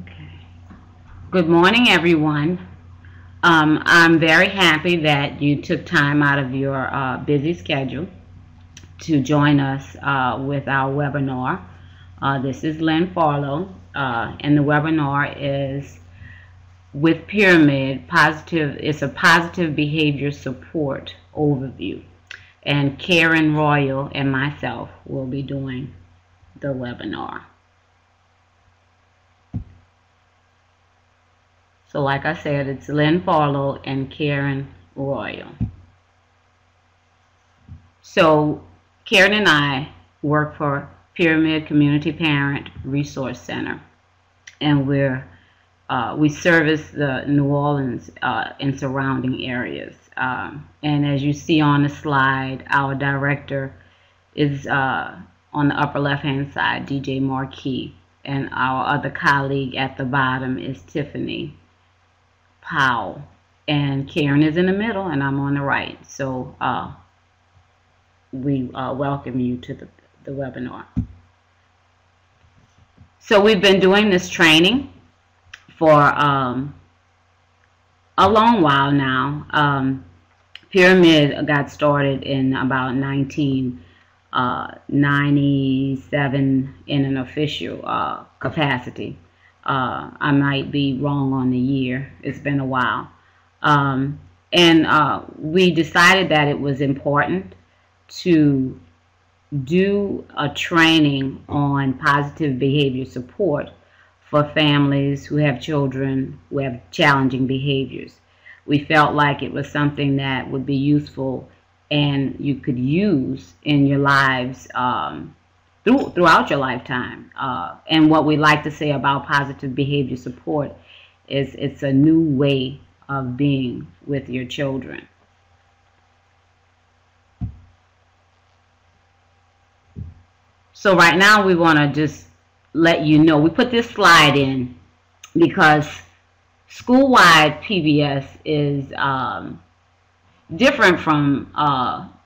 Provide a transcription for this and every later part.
Okay. Good morning, everyone. I'm very happy that you took time out of your busy schedule to join us with our webinar. This is Lynne Farlough, and the webinar is with Pyramid Positive. It's a positive behavior support overview, and Karran Royal and myself will be doing the webinar. So like I said, it's Lynne Farlough and Karran Royal. So Karran and I work for Pyramid Community Parent Resource Center, and we service the New Orleans and surrounding areas. And as you see on the slide, our director is on the upper left-hand side, DJ Marquis, and our other colleague at the bottom is Tiffany Powell, and Karran is in the middle, and I'm on the right. So we welcome you to the webinar. So we've been doing this training for a long while now. Pyramid got started in about 1997 in an official capacity. I might be wrong on the year. It's been a while. And we decided that it was important to do a training on positive behavior support for families who have children who have challenging behaviors. We felt like it was something that would be useful and you could use in your lives throughout your lifetime. And what we like to say about positive behavior support is it's a new way of being with your children. So right now we want to just let you know, we put this slide in because school-wide PBS is different from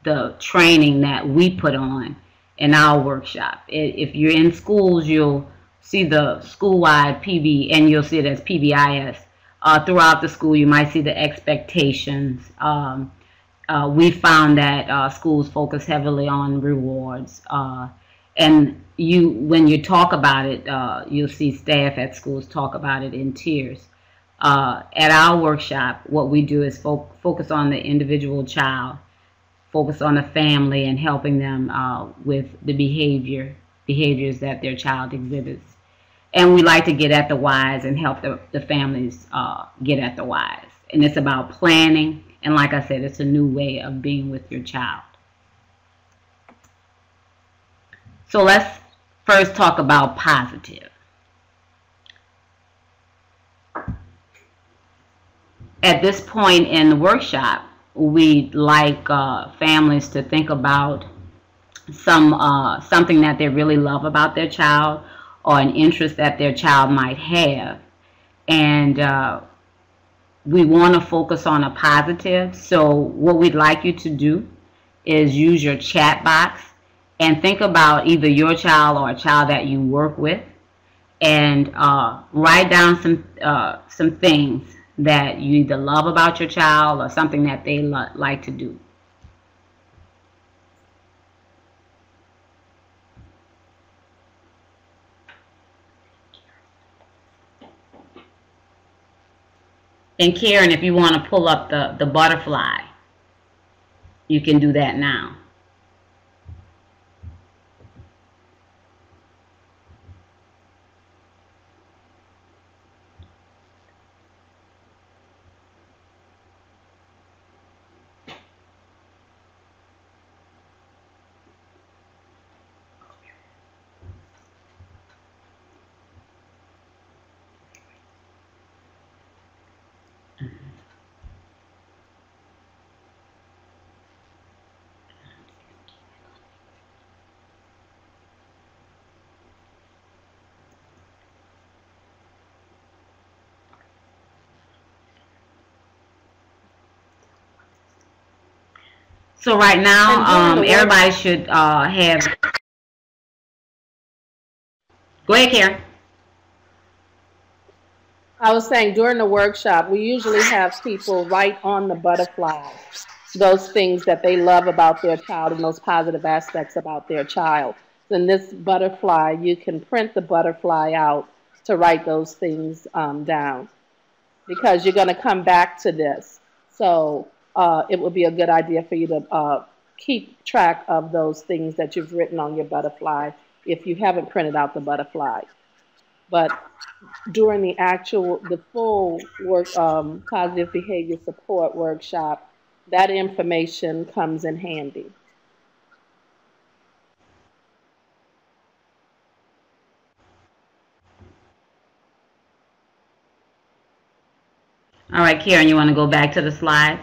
the training that we put on in our workshop. If you're in schools, you'll see the school-wide PB, and you'll see it as PBIS. Throughout the school, you might see the expectations. We found that schools focus heavily on rewards. And when you talk about it, you'll see staff at schools talk about it in tiers. At our workshop, what we do is focus on the individual child, focus on the family, and helping them with the behaviors that their child exhibits. And we like to get at the whys and help the families get at the whys. And it's about planning, and like I said, it's a new way of being with your child. So let's first talk about positive. At this point in the workshop, we'd like families to think about something that they really love about their child, or an interest that their child might have. And we want to focus on a positive. So what we'd like you to do is use your chat box and think about either your child or a child that you work with, and write down some things that you either love about your child or something that they like to do. And Karran, if you want to pull up the butterfly, you can do that now. So right now, everybody should have. Go ahead, Karran. I was saying during the workshop, we usually have people write on the butterfly those things that they love about their child and those positive aspects about their child. In this butterfly, you can print the butterfly out to write those things down because you're going to come back to this. So it would be a good idea for you to keep track of those things that you've written on your butterfly if you haven't printed out the butterfly. But during the full work, positive behavior support workshop, that information comes in handy. All right, Karen, you want to go back to the slides?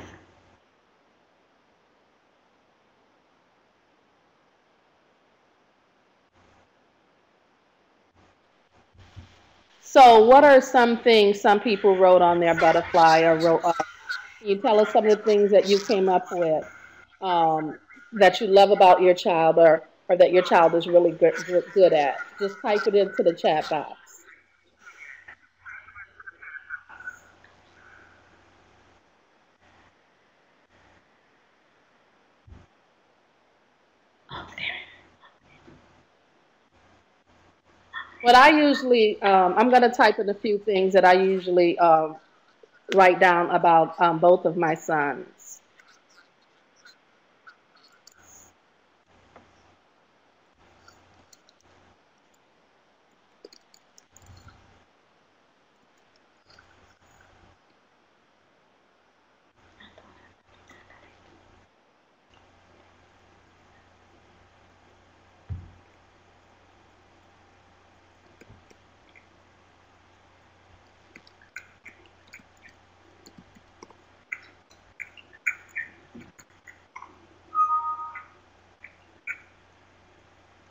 So, what are some things some people wrote on their butterfly or wrote? Can you tell us some of the things that you came up with that you love about your child, or that your child is really good at? Just type it into the chat box. What I usually, I'm going to type in a few things that I usually write down about both of my sons.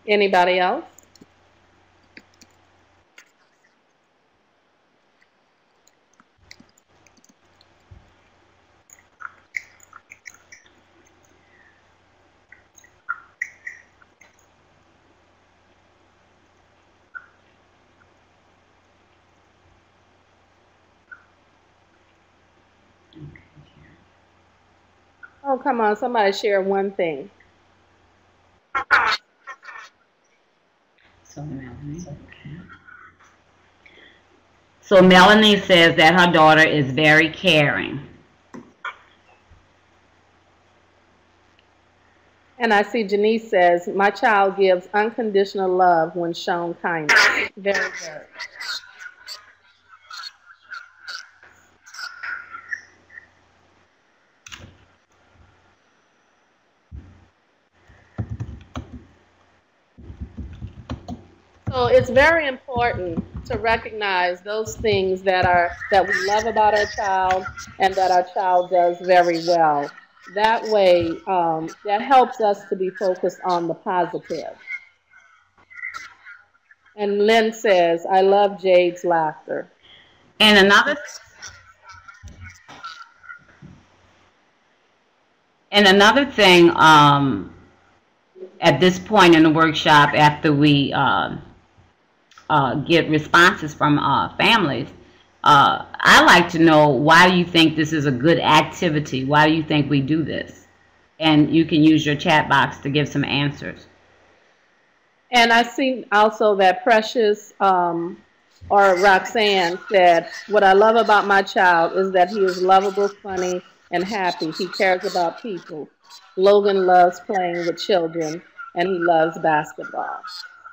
Anybody else? Oh, come on, somebody share one thing. So Melanie. Okay. So Melanie says that her daughter is very caring. And I see Janice says, my child gives unconditional love when shown kindness. Very good. So it's very important to recognize those things that we love about our child and that our child does very well. That way, that helps us to be focused on the positive. And Lynn says, I love Jade's laughter. And another thing, at this point in the workshop, after we get responses from families, I like to know, why do you think this is a good activity? Why do you think we do this? And you can use your chat box to give some answers. And I see also that Precious or Roxanne said, what I love about my child is that he is lovable, funny, and happy. He cares about people. Logan loves playing with children, and he loves basketball.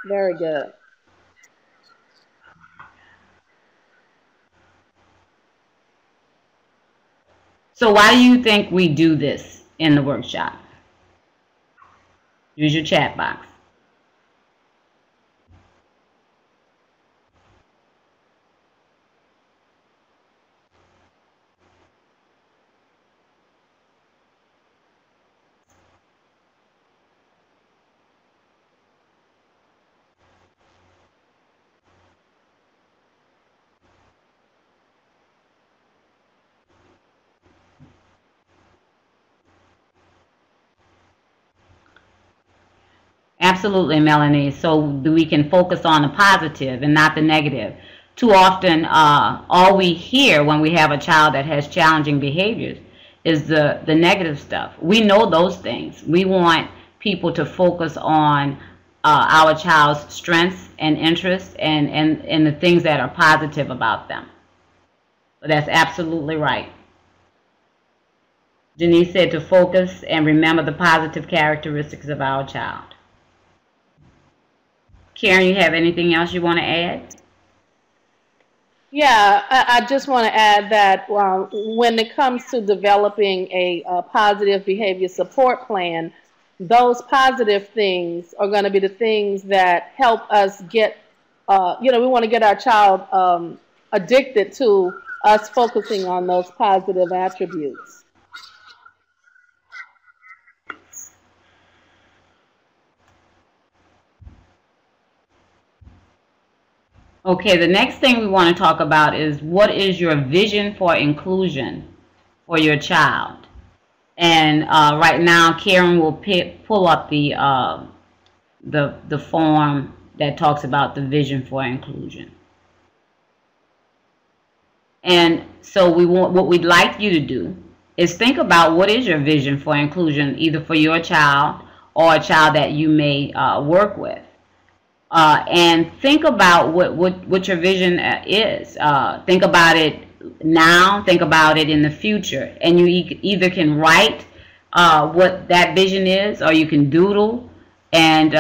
Very good. So why do you think we do this in the workshop? Use your chat box. Absolutely, Melanie. So we can focus on the positive and not the negative. Too often, all we hear when we have a child that has challenging behaviors is the negative stuff. We know those things. We want people to focus on our child's strengths and interests and the things that are positive about them. So that's absolutely right. Denise said to focus and remember the positive characteristics of our child. Karen, you have anything else you want to add? Yeah, I just want to add that when it comes to developing a positive behavior support plan, those positive things are going to be the things that help us get, we want to get our child addicted to us focusing on those positive attributes. Okay, the next thing we want to talk about is what is your vision for inclusion for your child? And right now, Karen will pull up the form that talks about the vision for inclusion. And so what we'd like you to do is think about what is your vision for inclusion, either for your child or a child that you may work with. And think about what your vision is. Think about it now, think about it in the future. And you either can write what that vision is, or you can doodle and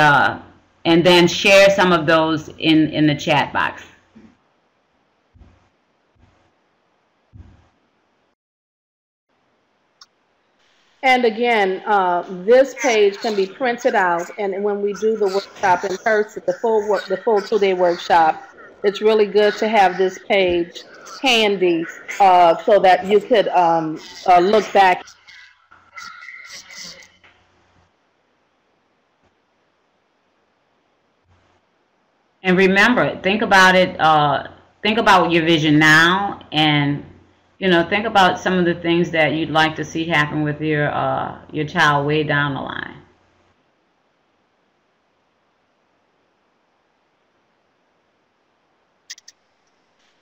then share some of those in the chat box. And again, this page can be printed out, and when we do the workshop in person, the full 2-day workshop, it's really good to have this page handy so that you could look back. And remember, think about it. Think about your vision now, and think about some of the things that you'd like to see happen with your child way down the line.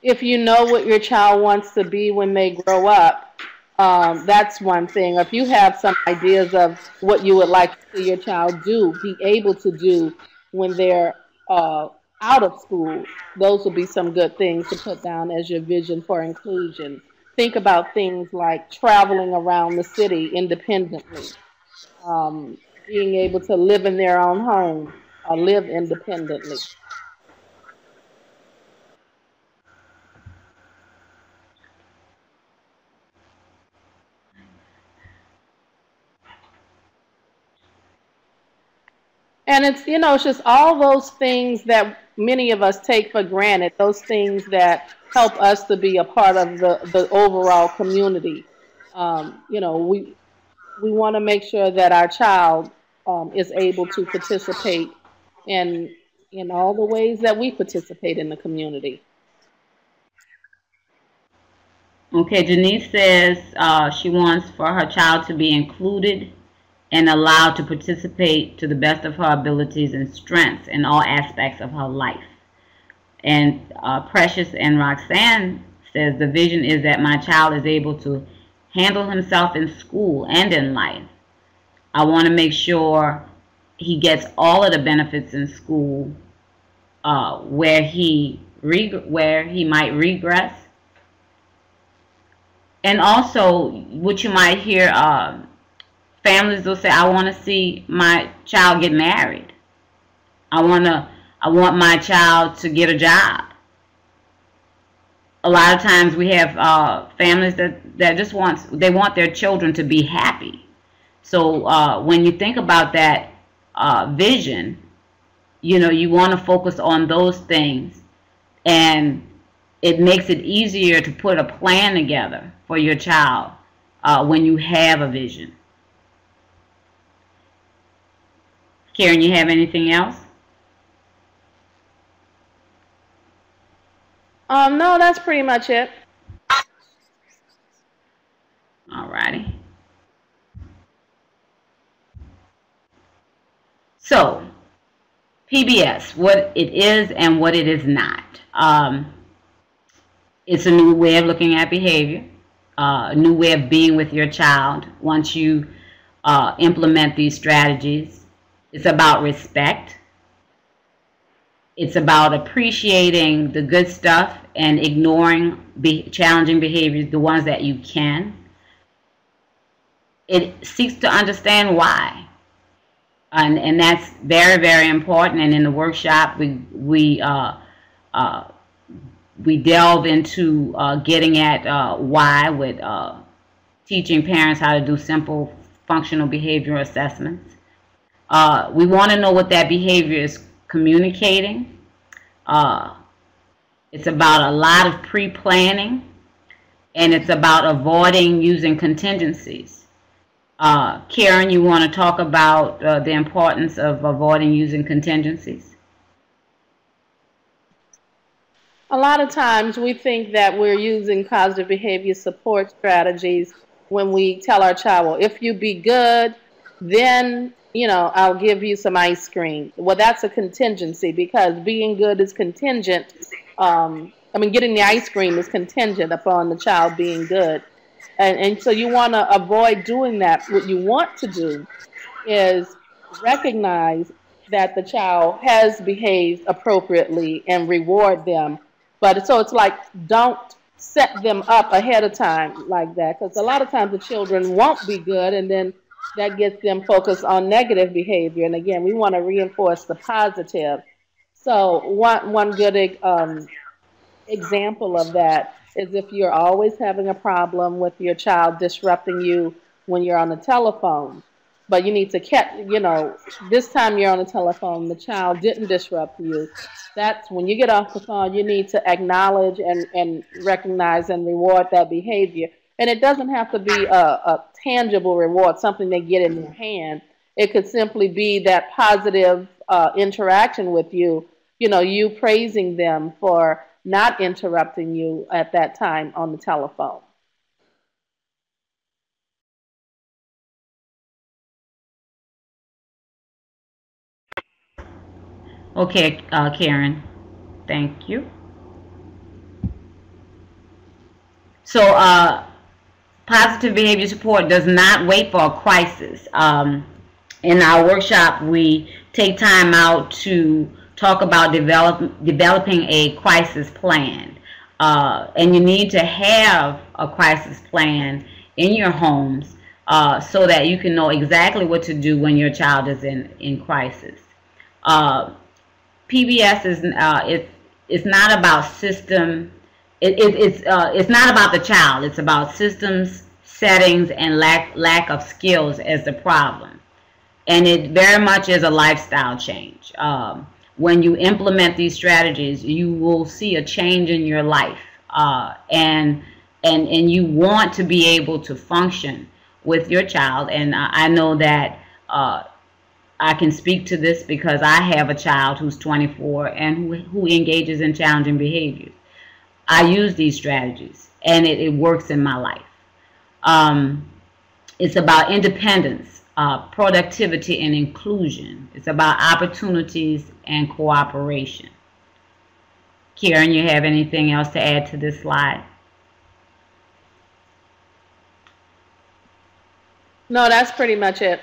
If you know what your child wants to be when they grow up, that's one thing. If you have some ideas of what you would like to see your child be able to do when they're out of school, those would be some good things to put down as your vision for inclusion. Think about things like traveling around the city independently, being able to live in their own home or live independently. And it's just all those things that many of us take for granted, those things that help us to be a part of the overall community. We want to make sure that our child is able to participate in all the ways that we participate in the community. Okay, Denise says she wants for her child to be included and allowed to participate to the best of her abilities and strengths in all aspects of her life. And Precious and Roxanne says the vision is that my child is able to handle himself in school and in life. I want to make sure he gets all of the benefits in school where he might regress. And also, what you might hear, families will say, I want to see my child get married. I want my child to get a job. A lot of times we have families that just want their children to be happy. So when you think about that vision, you want to focus on those things, and it makes it easier to put a plan together for your child when you have a vision. Karen, you have anything else? No, that's pretty much it. Alrighty. So, PBS, what it is and what it is not. It's a new way of looking at behavior, a new way of being with your child once you implement these strategies. It's about respect. It's about appreciating the good stuff and ignoring challenging behaviors, the ones that you can. It seeks to understand why. And that's very, very important. And in the workshop, we delve into getting at why with teaching parents how to do simple functional behavioral assessments. We want to know what that behavior is communicating. It's about a lot of pre-planning, and it's about avoiding using contingencies. Karran, you want to talk about the importance of avoiding using contingencies? A lot of times we think that we're using positive behavior support strategies when we tell our child, well, if you be good, then, I'll give you some ice cream. Well, that's a contingency, because being good is contingent. Getting the ice cream is contingent upon the child being good. And so you want to avoid doing that. What you want to do is recognize that the child has behaved appropriately and reward them. But so it's like, don't set them up ahead of time like that, because a lot of times the children won't be good, and then that gets them focused on negative behavior. And again, we want to reinforce the positive. So one good example of that is if you're always having a problem with your child disrupting you when you're on the telephone, but you need to catch, this time you're on the telephone, the child didn't disrupt you. That's when you get off the phone, you need to acknowledge and recognize and reward that behavior. And it doesn't have to be a tangible reward, something they get in their hand. It could simply be that positive interaction with you, you praising them for not interrupting you at that time on the telephone. Okay, Karran, thank you. So positive behavior support does not wait for a crisis. In our workshop, we take time out to talk about developing a crisis plan. And you need to have a crisis plan in your homes so that you can know exactly what to do when your child is in crisis. PBS it's not about system. It's not about the child. It's about systems, settings, and lack of skills as the problem. And it very much is a lifestyle change. When you implement these strategies, you will see a change in your life, and you want to be able to function with your child. And I know that I can speak to this because I have a child who's 24 and who engages in challenging behaviors. I use these strategies, and it works in my life. It's about independence, productivity, and inclusion. It's about opportunities and cooperation. Karran, you have anything else to add to this slide? No, that's pretty much it.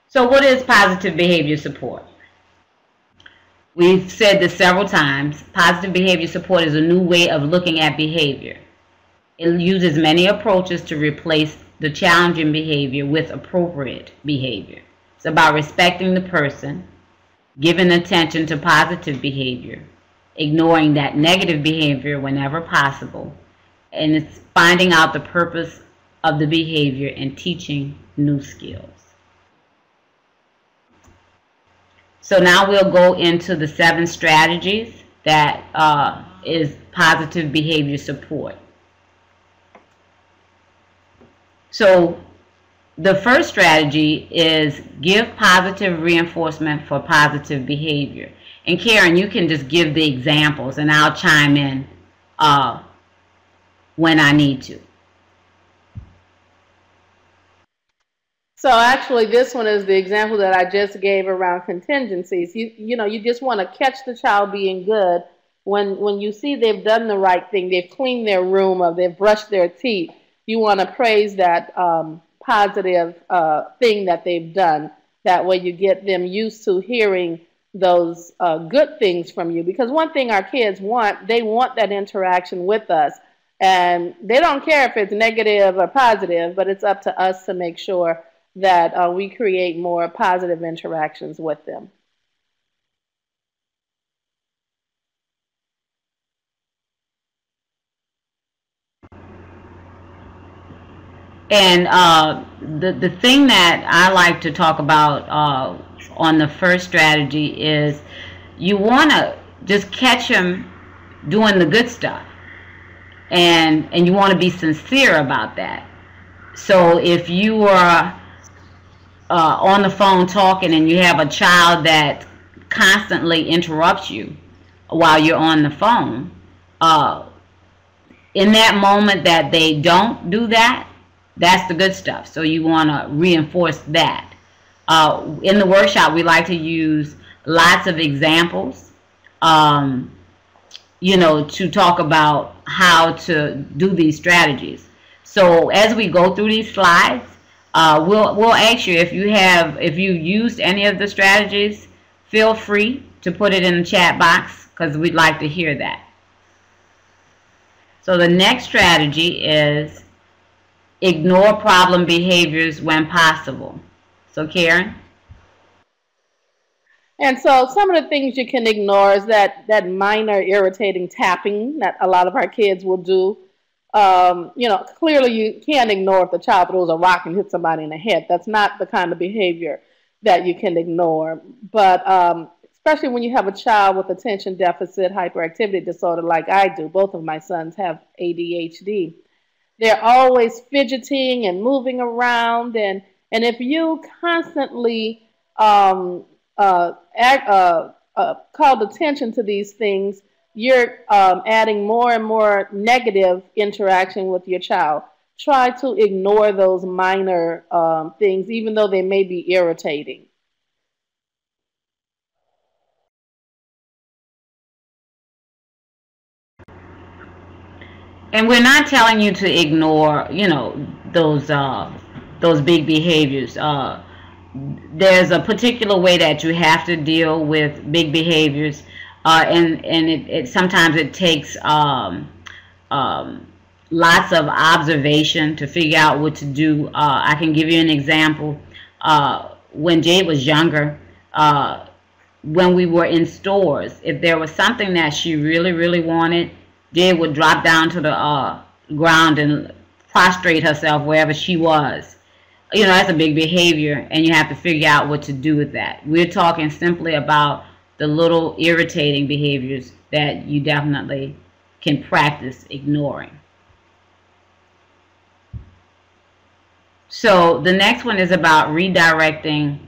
So what is positive behavior support? We've said this several times. Positive behavior support is a new way of looking at behavior. It uses many approaches to replace the challenging behavior with appropriate behavior. It's about respecting the person, giving attention to positive behavior, ignoring that negative behavior whenever possible, and it's finding out the purpose of the behavior and teaching new skills. So now we'll go into the 7 strategies that is positive behavior support. So the first strategy is give positive reinforcement for positive behavior. And Karran, you can just give the examples and I'll chime in when I need to. So actually, this one is the example that I just gave around contingencies. You just want to catch the child being good when you see they've done the right thing, they've cleaned their room or they've brushed their teeth. You want to praise that positive thing that they've done. That way, you get them used to hearing those good things from you. Because one thing our kids want, they want that interaction with us. And they don't care if it's negative or positive, but it's up to us to make sure that we create more positive interactions with them. And the thing that I like to talk about on the first strategy is you want to just catch them doing the good stuff. And you want to be sincere about that. So if you are on the phone talking and you have a child that constantly interrupts you while you're on the phone, in that moment that they don't do that, that's the good stuff. So you want to reinforce that. In the workshop, we like to use lots of examples, to talk about how to do these strategies. So as we go through these slides, we'll ask you if you used any of the strategies, feel free to put it in the chat box because we'd like to hear that. So the next strategy is ignore problem behaviors when possible. So Karran? And so some of the things you can ignore is that minor irritating tapping that a lot of our kids will do. Clearly you can't ignore if the child throws a rock and hits somebody in the head. That's not the kind of behavior that you can ignore. But especially when you have a child with attention deficit hyperactivity disorder like I do. Both of my sons have ADHD. They're always fidgeting and moving around. And if you constantly called attention to these things, you're adding more and more negative interaction with your child. Try to ignore those minor things, even though they may be irritating. And we're not telling you to ignore, those big behaviors. There's a particular way that you have to deal with big behaviors, and it sometimes it takes lots of observation to figure out what to do. I can give you an example. When Jade was younger, when we were in stores, if there was something that she really, really wanted, Jade would drop down to the ground and prostrate herself wherever she was. That's a big behavior, and you have to figure out what to do with that. We're talking simply about the little irritating behaviors that you definitely can practice ignoring. So the next one is about redirecting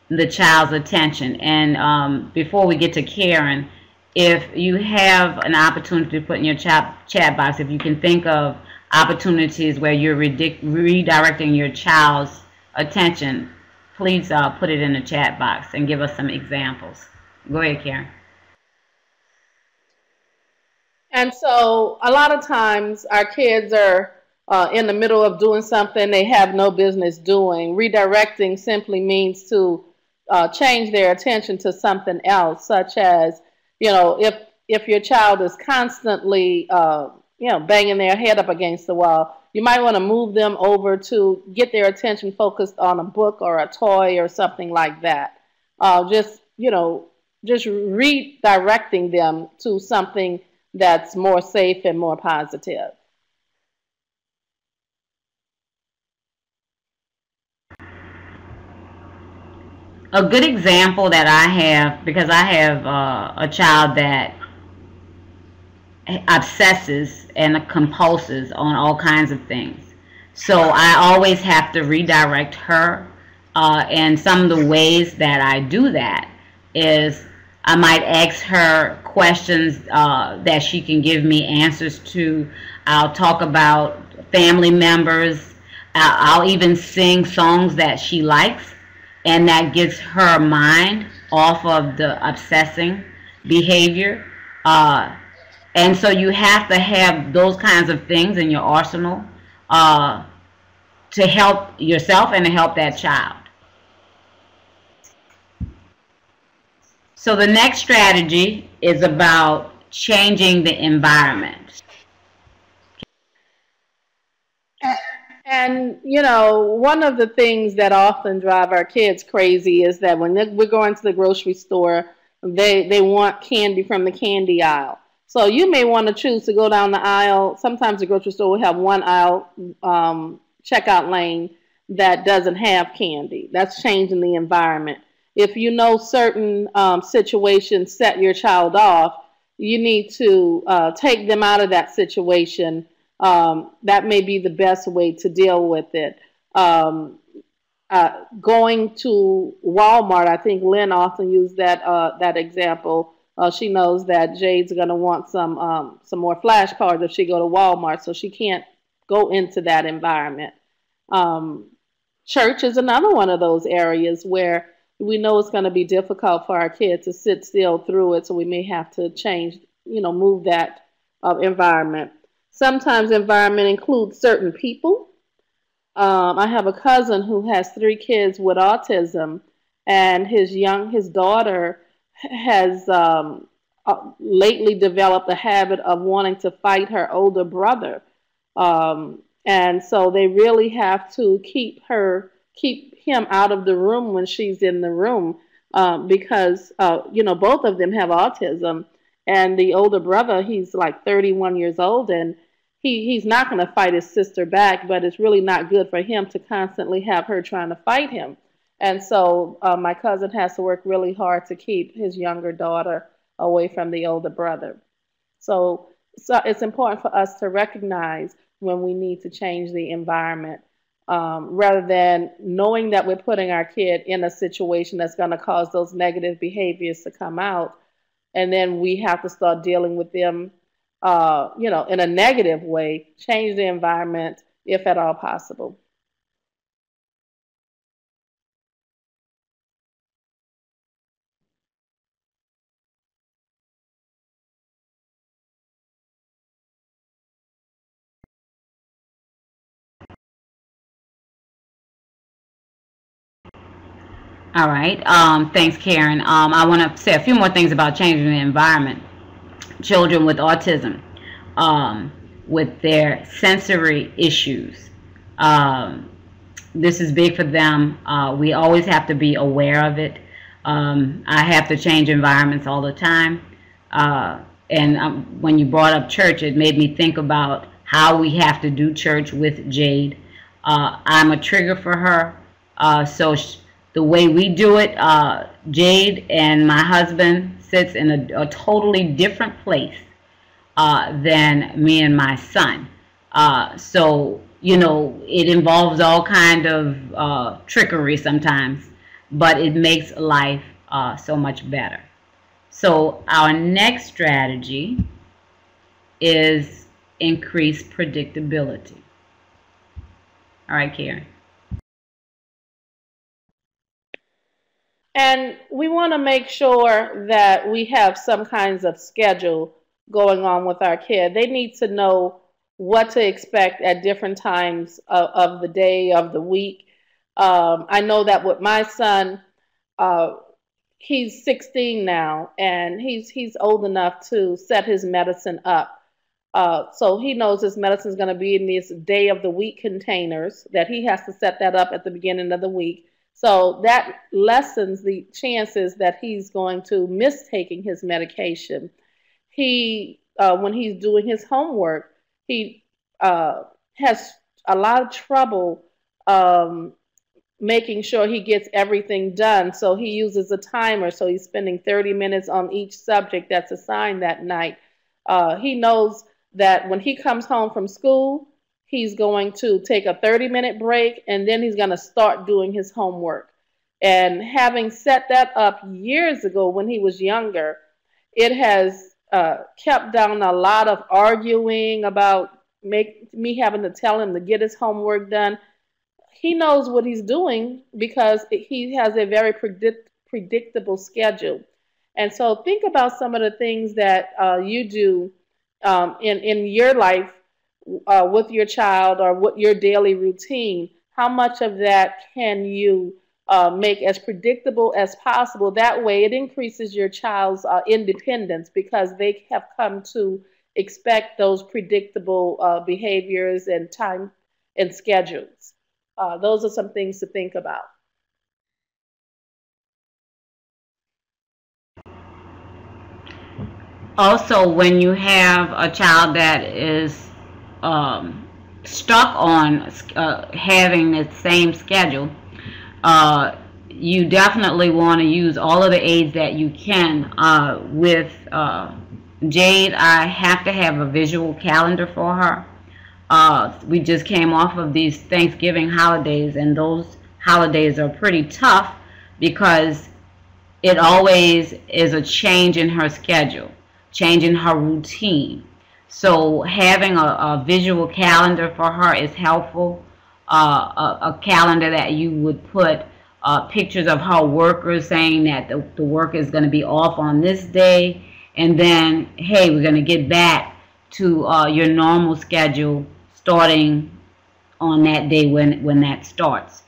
the child's attention. And before we get to Karran, if you have an opportunity to put in your chat box, if you can think of opportunities where you're redirecting your child's attention, please put it in the chat box and give us some examples. Go ahead, Karran. And so a lot of times our kids are in the middle of doing something they have no business doing. Redirecting simply means to change their attention to something else, such as, if your child is constantly, banging their head up against the wall, you might want to move them over to get their attention focused on a book or a toy or something like that. Just redirecting them to something that's more safe and more positive. A good example that I have, because I have a child that obsesses and compulses on all kinds of things. So I always have to redirect her. And some of the ways that I do that is I might ask her questions that she can give me answers to. I'll talk about family members. I'll even sing songs that she likes, and that gets her mind off of the obsessing behavior. Uh, and so you have to have those kinds of things in your arsenal uh, to help yourself and to help that child. So the next strategy is about changing the environment. And, you know, one of the things that often drive our kids crazy is that when we're going to the grocery store, they want candy from the candy aisle. So you may want to choose to go down the aisle. Sometimes the grocery store will have one aisle checkout lane that doesn't have candy. That's changing the environment. If you know certain situations set your child off, you need to take them out of that situation. That may be the best way to deal with it. Going to Walmart, I think Lynne often used that example. She knows that Jade's going to want some more flashcards if she go to Walmart, so she can't go into that environment. Church is another one of those areas where we know it's going to be difficult for our kids to sit still through it, so we may have to change, move that environment. Sometimes environment includes certain people. I have a cousin who has 3 kids with autism, and his daughter has lately developed a habit of wanting to fight her older brother. And so they really have to keep him out of the room when she's in the room because both of them have autism. And the older brother, he's like 31 years old, and he's not going to fight his sister back, but it's really not good for him to constantly have her trying to fight him. And so my cousin has to work really hard to keep his younger daughter away from the older brother. So it's important for us to recognize when we need to change the environment rather than knowing that we're putting our kid in a situation that's going to cause those negative behaviors to come out. And then we have to start dealing with them, in a negative way, change the environment if at all possible. All right. Thanks, Karen. I want to say a few more things about changing the environment. Children with autism, with their sensory issues. This is big for them. We always have to be aware of it. I have to change environments all the time. And when you brought up church, it made me think about how we have to do church with Jade. I'm a trigger for her. The way we do it, Jade and my husband sits in a totally different place than me and my son. It involves all kind of trickery sometimes, but it makes life so much better. So our next strategy is increase predictability. All right, Karen. And we want to make sure that we have some kinds of schedule going on with our kid. They need to know what to expect at different times of the day, of the week. I know that with my son, he's 16 now, and he's old enough to set his medicine up. So he knows his medicine is going to be in these day of the week containers, that he has to set that up at the beginning of the week. So that lessens the chances that he's going to miss taking his medication. When he's doing his homework, he has a lot of trouble making sure he gets everything done. So he uses a timer. So he's spending 30 minutes on each subject that's assigned that night. He knows that when he comes home from school, he's going to take a 30-minute break, and then he's going to start doing his homework. And having set that up years ago when he was younger, it has kept down a lot of arguing about me having to tell him to get his homework done. he knows what he's doing because he has a very predictable schedule. And so think about some of the things that you do in your life with your child, or what your daily routine. How much of that can you make as predictable as possible? That way it increases your child's independence, because they have come to expect those predictable behaviors and time and schedules. Those are some things to think about. Also, when you have a child that is um, stuck on having the same schedule, uh, you definitely want to use all of the aids that you can. With Jade, I have to have a visual calendar for her. We just came off of these Thanksgiving holidays, and those holidays are pretty tough because it always is a change in her schedule, change in her routine. So having a visual calendar for her is helpful. A calendar that you would put pictures of her workers, saying that the work is going to be off on this day, and then, hey, we're going to get back to your normal schedule starting on that day when that starts.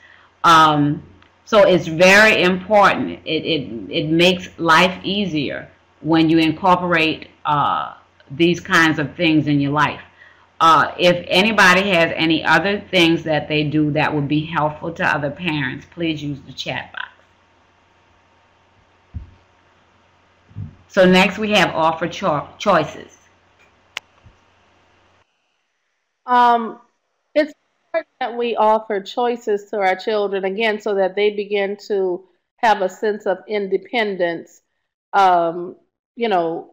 Um, so it's very important. It makes life easier when you incorporate these kinds of things in your life. If anybody has any other things that they do that would be helpful to other parents, please use the chat box. So next we have offer choices. It's important that we offer choices to our children, again, so that they begin to have a sense of independence. Um, you know,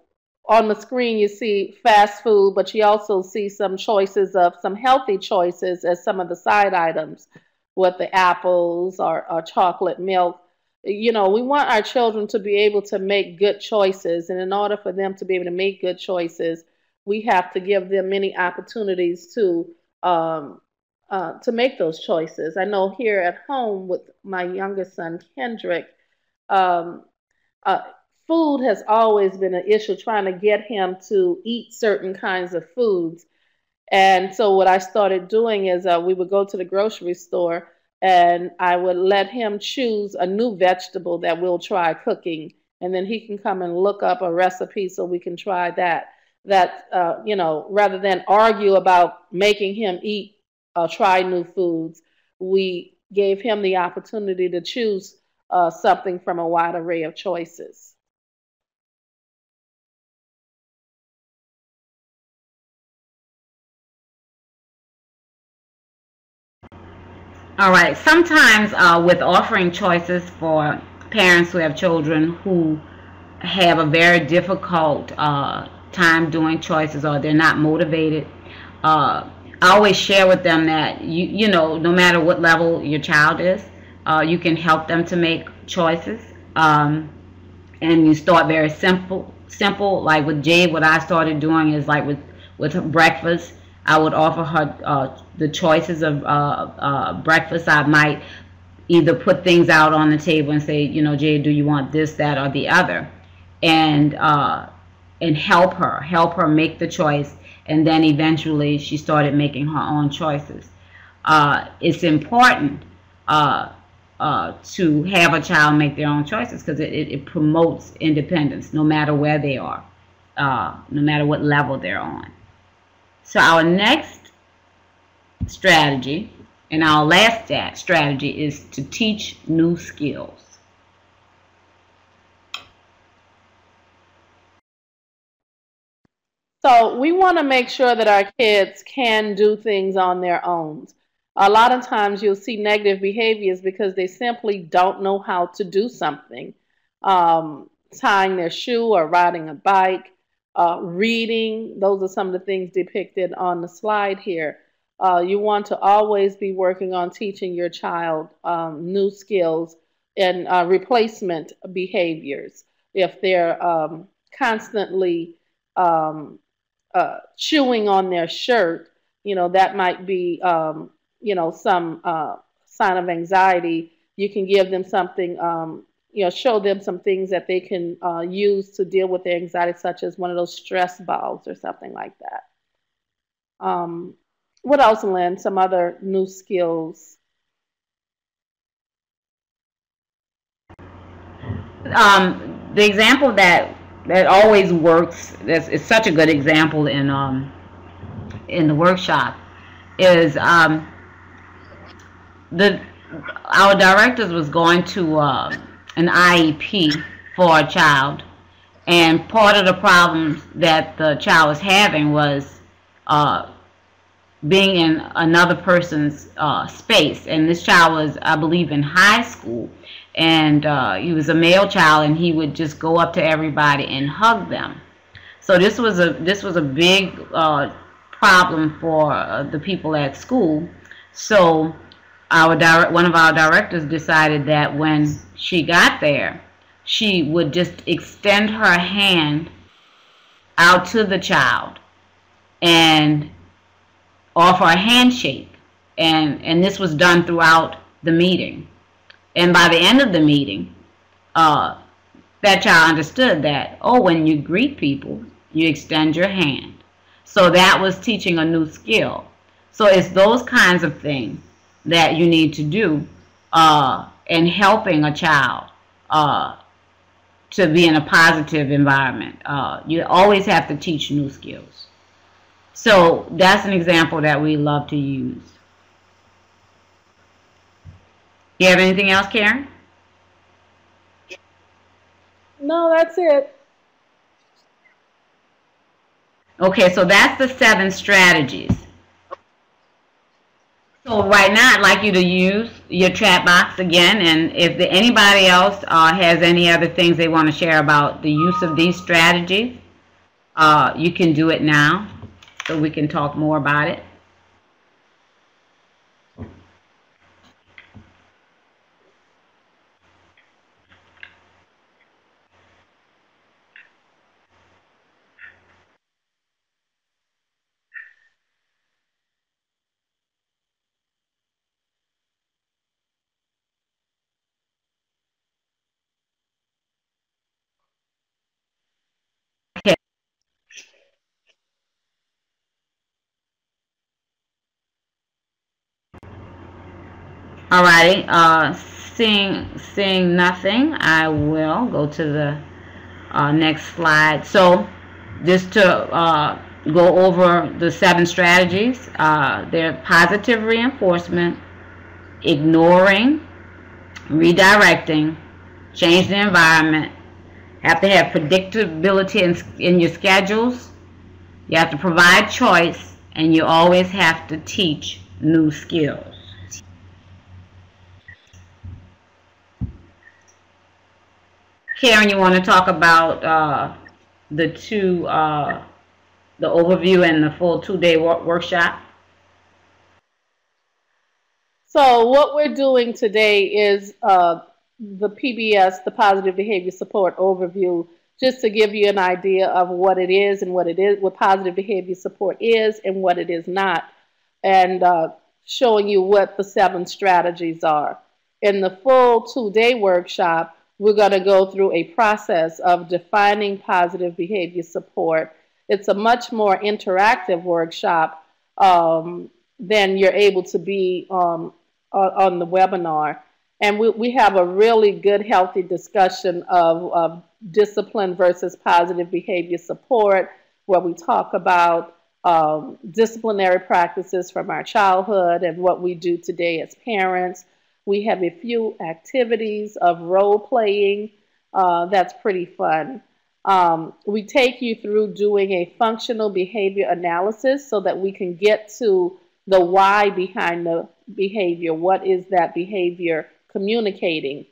on the screen you see fast food, but you also see some choices of some healthy choices as some of the side items, with the apples or chocolate milk. We want our children to be able to make good choices, and in order for them to be able to make good choices, we have to give them many opportunities um, to make those choices. I know here at home with my youngest son, Kendrick, um, uh, food has always been an issue, trying to get him to eat certain kinds of foods. And so what I started doing is we would go to the grocery store, and I would let him choose a new vegetable that we'll try cooking, and then he can come and look up a recipe so we can try that. Rather than argue about making him eat, try new foods, we gave him the opportunity to choose something from a wide array of choices. All right. Sometimes with offering choices for parents who have children who have a very difficult time doing choices, or they're not motivated, I always share with them that no matter what level your child is, you can help them to make choices. And you start very simple. Like with Jade, what I started doing is, like with her breakfast, I would offer her the choices of breakfast. I might either put things out on the table and say, Jade, do you want this, that, or the other, and help her make the choice. And then eventually she started making her own choices. It's important to have a child make their own choices, because it promotes independence, no matter where they are, no matter what level they're on. So our next strategy, and our last strategy, is to teach new skills. So we want to make sure that our kids can do things on their own. A lot of times you'll see negative behaviors because they simply don't know how to do something. Tying their shoe or riding a bike, reading, those are some of the things depicted on the slide here. You want to always be working on teaching your child new skills and replacement behaviors. If they're constantly um, chewing on their shirt, that might be, some sign of anxiety, you can give them something, show them some things that they can use to deal with their anxiety, such as one of those stress balls or something like that. What else, Lynn? Some other new skills? The example that always works, it's such a good example in the workshop, is the our directors was going to an IEP for a child, and part of the problems that the child was having was being in another person's space. And this child was, I believe, in high school, and he was a male child, and he would just go up to everybody and hug them. So this was a big problem for the people at school. So one of our directors decided that when she got there, she would just extend her hand out to the child and offer a handshake. And this was done throughout the meeting. And by the end of the meeting, that child understood that, oh, when you greet people, you extend your hand. So that was teaching a new skill. So it's those kinds of things that you need to do in helping a child to be in a positive environment. You always have to teach new skills. So that's an example that we love to use. You have anything else, Karran? No, that's it. Okay, so that's the 7 strategies. So right now, I'd like you to use your chat box again, and if anybody else has any other things they want to share about the use of these strategies, you can do it now, so we can talk more about it. Okay. Alrighty, seeing nothing, I will go to the next slide. So just to go over the 7 strategies, they're positive reinforcement, ignoring, redirecting, change the environment, have to have predictability in your schedules, you have to provide choice, and you always have to teach new skills. Karran, you want to talk about the overview and the full 2-day workshop? So what we're doing today is the PBS, the Positive Behavior Support Overview, just to give you an idea of what it is and what positive behavior support is and what it is not, and showing you what the 7 strategies are. In the full 2-day workshop, we're going to go through a process of defining positive behavior support. It's a much more interactive workshop than you're able to be on the webinar. And we have a really good, healthy discussion of discipline versus positive behavior support, where we talk about disciplinary practices from our childhood and what we do today as parents. We have a few activities of role playing that's pretty fun. We take you through doing a functional behavior analysis so that we can get to the why behind the behavior. What is that behavior communicating?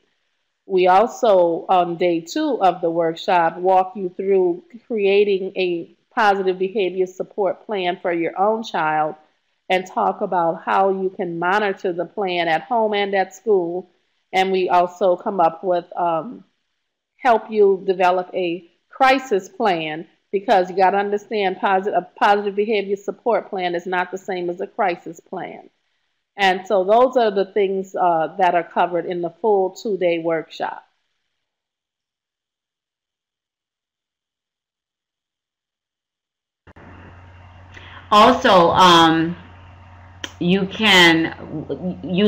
We also, on day 2 of the workshop, walk you through creating a positive behavior support plan for your own child and talk about how you can monitor the plan at home and at school. And we also come up with, help you develop a crisis plan, because you got to understand a positive behavior support plan is not the same as a crisis plan. And so those are the things that are covered in the full 2-day workshop. Also, you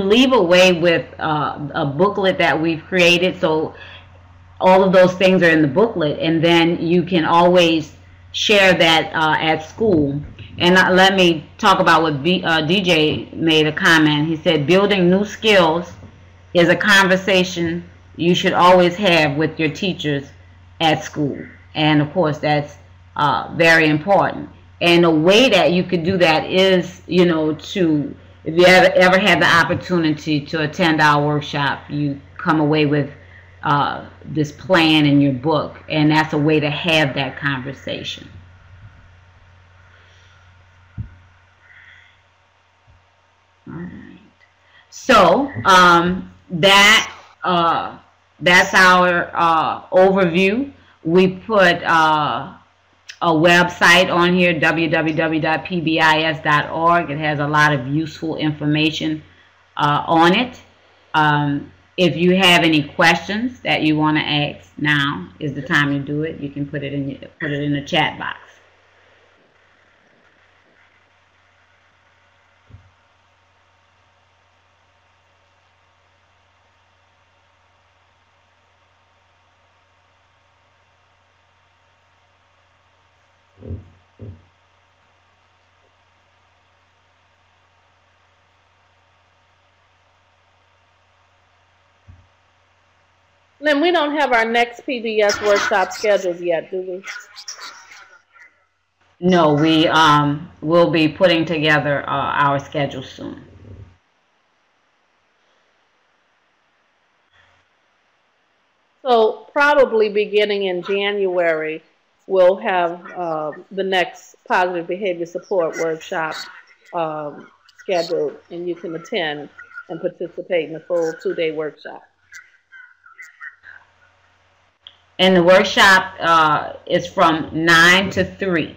leave away with a booklet that we've created. So all of those things are in the booklet, and then you can always share that at school. And let me talk about what DJ made a comment. He said, building new skills is a conversation you should always have with your teachers at school. And of course, that's very important. And a way that you could do that is, to, if you ever had the opportunity to attend our workshop, you come away with this plan in your book, and that's a way to have that conversation. All right. So that's our overview. We put a website on here, www.pbis.org. It has a lot of useful information on it. If you have any questions that you want to ask, now is the time to do it. You can put it in the chat box. Lynn, we don't have our next PBS workshop scheduled yet, do we? No, we will be putting together our schedule soon. So probably beginning in January, we'll have the next positive behavior support workshop scheduled, and you can attend and participate in the full 2-day workshop. And the workshop is from 9 to 3.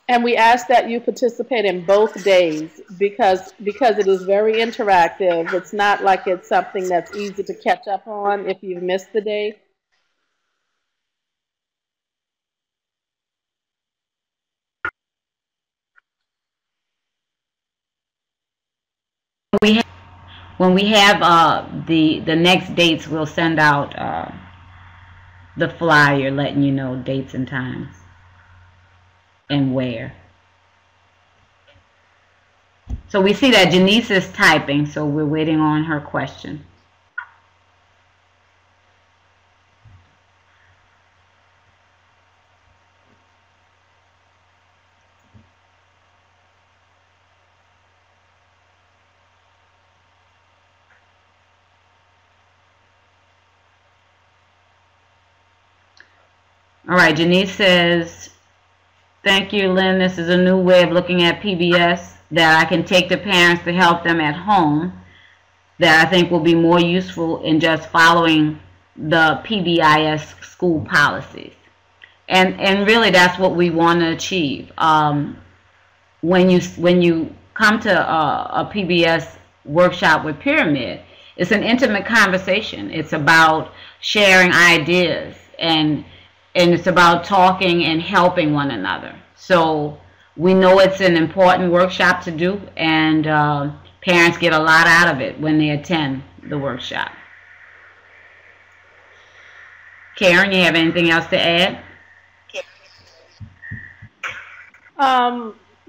And we ask that you participate in both days because it is very interactive. It's not like it's something that's easy to catch up on if you've missed the day. When we have the next dates, we'll send out the flyer letting you know dates and times and where. So we see that Janice is typing, so we're waiting on her question. All right, Janice says, thank you, Lynn. This is a new way of looking at PBS that I can take to parents to help them at home that I think will be more useful in just following the PBIS school policies. And really that's what we want to achieve. When you come to a PBS workshop with Pyramid, it's an intimate conversation. It's about sharing ideas and it's about talking and helping one another. So we know it's an important workshop to do, and parents get a lot out of it when they attend the workshop. Karran, you have anything else to add?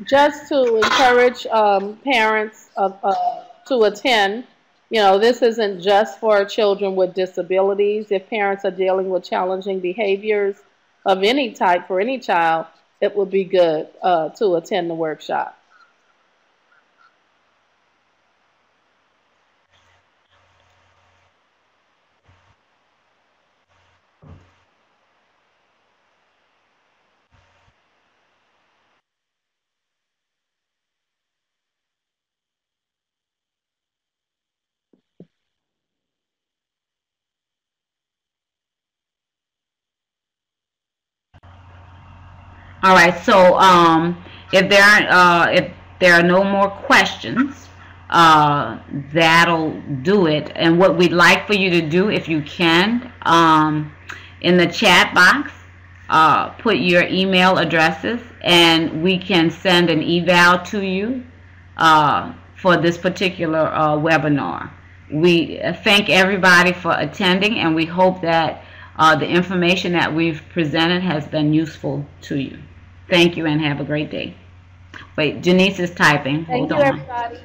Just to encourage parents to attend. This isn't just for children with disabilities. If parents are dealing with challenging behaviors of any type for any child, it would be good to attend the workshop. All right, so if there aren't, if there are no more questions, that'll do it. And what we'd like for you to do, if you can, in the chat box, put your email addresses, and we can send an eval to you for this particular webinar. We thank everybody for attending, and we hope that the information that we've presented has been useful to you. Thank you, and have a great day. Wait, Janice is typing. Hold on. Thank you, everybody.